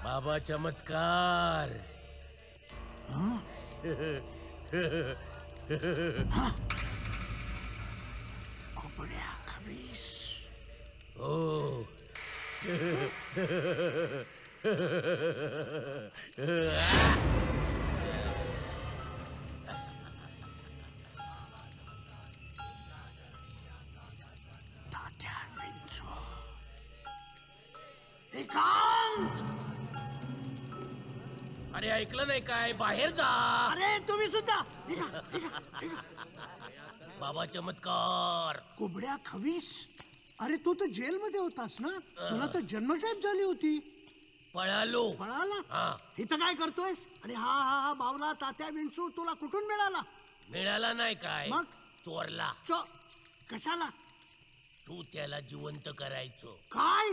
बाबा चमत्कार. खोपड्या खवीस. हो. तात्या विंचू. एकांत. अरे ऐकलं नाही काय? बाहेर जा. अरे तुम्ही सुद्धा निघा, निघा, निघा. बाबा चमत्कार. कोबड्या खवीस. अरे तू तर जेलमध्ये होतास ना, तुला तर जन्मठेप झाली होती. पळालो. पळाला? हा. इथं काय करतोयस? आणि हा हा हा बावला तात्या विंचू तुला कुठून मिळाला? मिळाला नाही काय? मग? चोरला. कशाला? तू त्याला जिवंत करायचो. काय?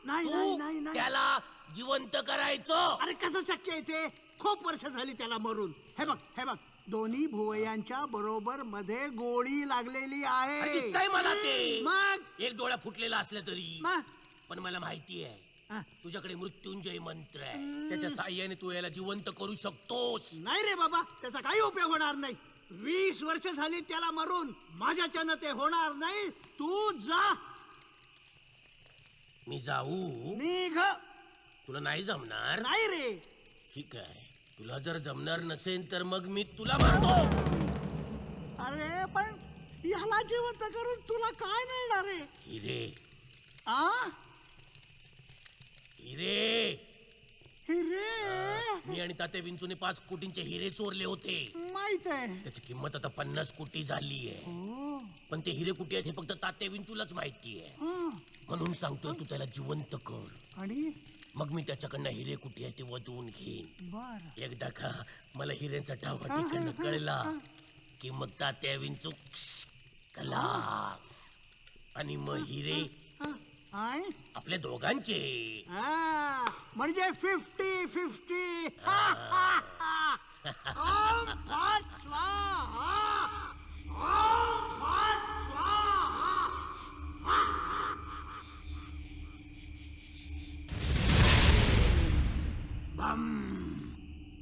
नाही तू नाही नाही नाही. त्याला जिवंत करायचो. अरे कसं शक्य आहे ते? खूप वर्ष झाली त्याला मरून. हे बघ हे बघ, दोन्ही भुवयांच्या बरोबर मध्ये गोळी लागलेली अरे आहे. दिसतंय मला ते. मग एक डोळा फुटलेला असला तरी मग पण मला माहिती आहे हा. तुझ्याकडे मृत्युंजय मंत्र आहे. त्याच्या साह्याने तू याला जिवंत करू शकतोस. नाही रे बाबा, त्याचा काही उपयोग होणार नाही. 20 वर्ष झाली त्याला मरून. माझ्याच्यानं ते होणार नाही. तू जा. मी जाऊ? निघ. तुला नाही जमणार? नाही रे. ठीक आहे, तुला जर जमणार नसेल तर मग मी तुला मारतो. अरे पण ह्याला जिवंत करून तुला काय मिळणार रे? हिरे. आ? हिरे. हिरे? मी आणि तात्या विंचूने 5 कोटींचे हिरे चोरले होते. माहित आहे. त्याची किंमत आता 50 कोटी झाली आहे. हो. पण ते हिरे कुठे आहेत हे फक्त तात्या विंचूलाच माहिती आहे. हा. म्हणून सांगतोय तू त्याला जिवंत कर. आणि मग मी त्याच्याकडनं हिरे कुठे आहे ते वधवून घेईन. बर. एकदा का मला हिऱ्यांचा ठावा ठिकाण कळला की मग तात्या विंचू खलास. आणि मग हिरे आय? आपल्या दोघांचे. म्हणजे 50-50. ओम भट स्वाहा. ओम भट स्वाहा. बम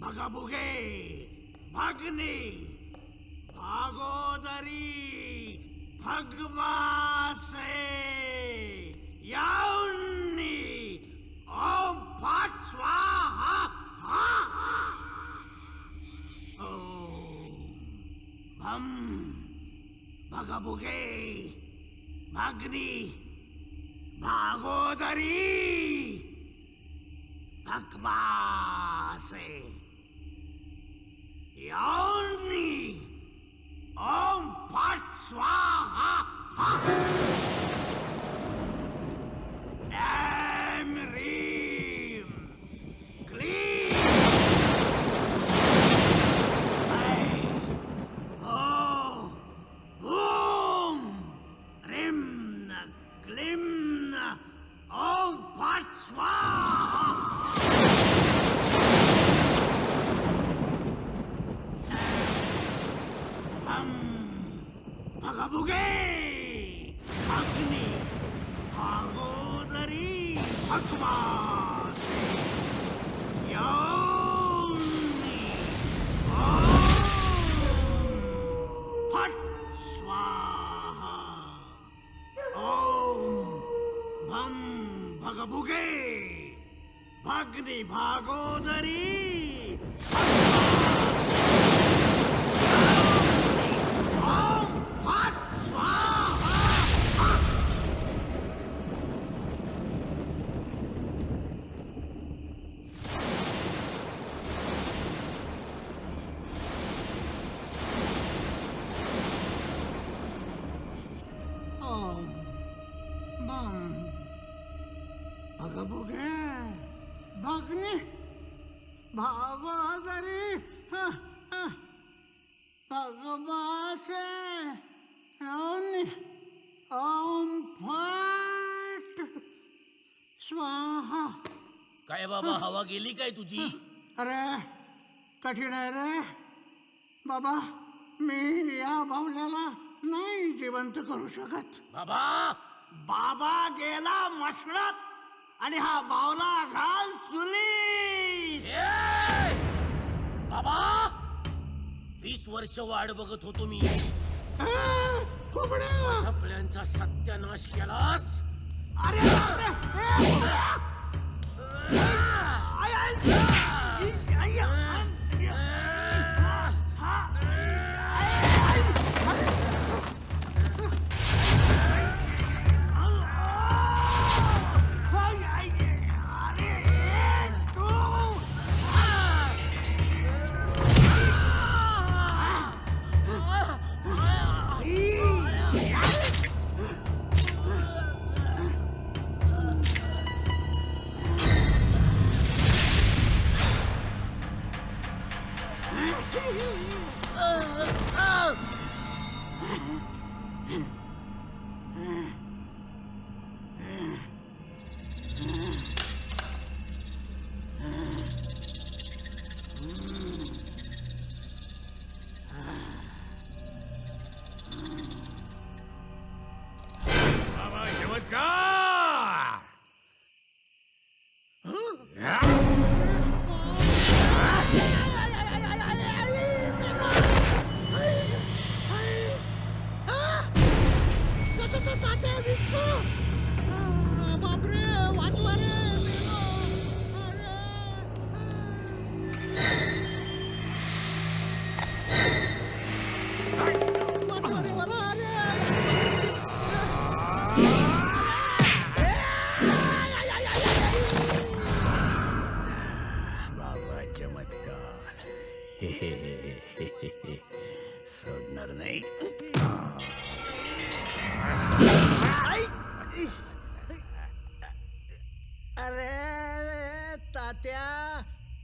भगबुगे भगनी भागोदरी भगवासे याउन्नी ओम भट स्वाहा. ओम भम भगबुगे भगनी भागोदरी भगवासे याउन्नी ओम भट स्वाहा. Am Reem Clean. Oh, boom, rimna, glimna, om Bhat Swaha. भगबुगे अग्नि भागोदरी भगवासे याउन्नी ओम फट स्वाहा. ओम भम भगबुगे भग्नि भागोदरी भगबुगे भग्नि भागोदरी भगवासे याउन्नी ओम फट स्वाहा. काय बाबा हवा गेली काय तुझी? अरे कठीण आहे रे बाबा. मी या बावल्याला नाही जिवंत करू शकत. बाबा बाबा गेला मशणात आणि हा बावला घाल चुली. बाबा 20 वर्ष वाट बघत होतो मी. आपल्यांचा सत्यानाश केलास. अरे बापरे, कोंबड्या! आय, आय, आय, आय, बाबा चमत्कार. बापरे वाचवा रे. बाबा चमत्कार. सोडणार नाही. अरे तात्या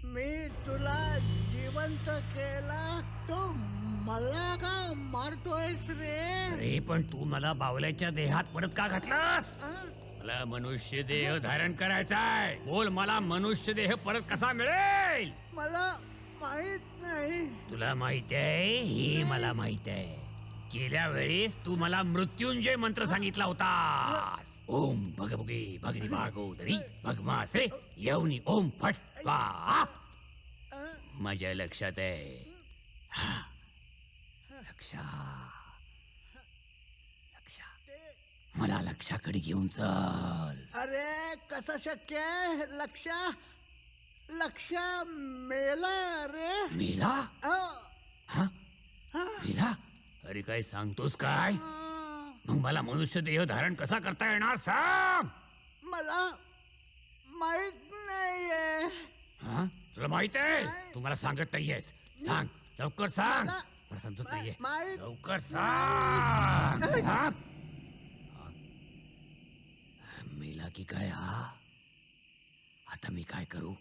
मी तुला जिवंत केला तो मला का मारतोयस रे. अरे पण तू मला बावल्याच्या देहात परत का घातलास? मला मनुष्य देह धारण करायचाय. बोल मला मनुष्य देह परत कसा मिळेल? मला माहित नाही. तुला माहित आहे हे मला माहित आहे. गेल्या वेळेस तू मला मृत्युंजय मंत्र सांगितला होतास. ओम भगभुगे भगनी भागोदरी भगमासे यवनी ओम फट स्वाहा. माझ्या लक्षात आहे. मला लक्षाकडे घेऊन चल. अरे कसं शक्य आहे. लक्ष मेला रे. मेला? मेला? अरे काय सांगतोस काय? मग मला मनुष्य देह धारण कसा करता येणार सांग. मला माहित नाहीये. हा? तुला माहित आहे? तू मला सांगत नाहीयेस. सांग लवकर सांग. मला समजत नाहीये. लवकर सांग. हा? मेला की काय हा? आता मी काय करू?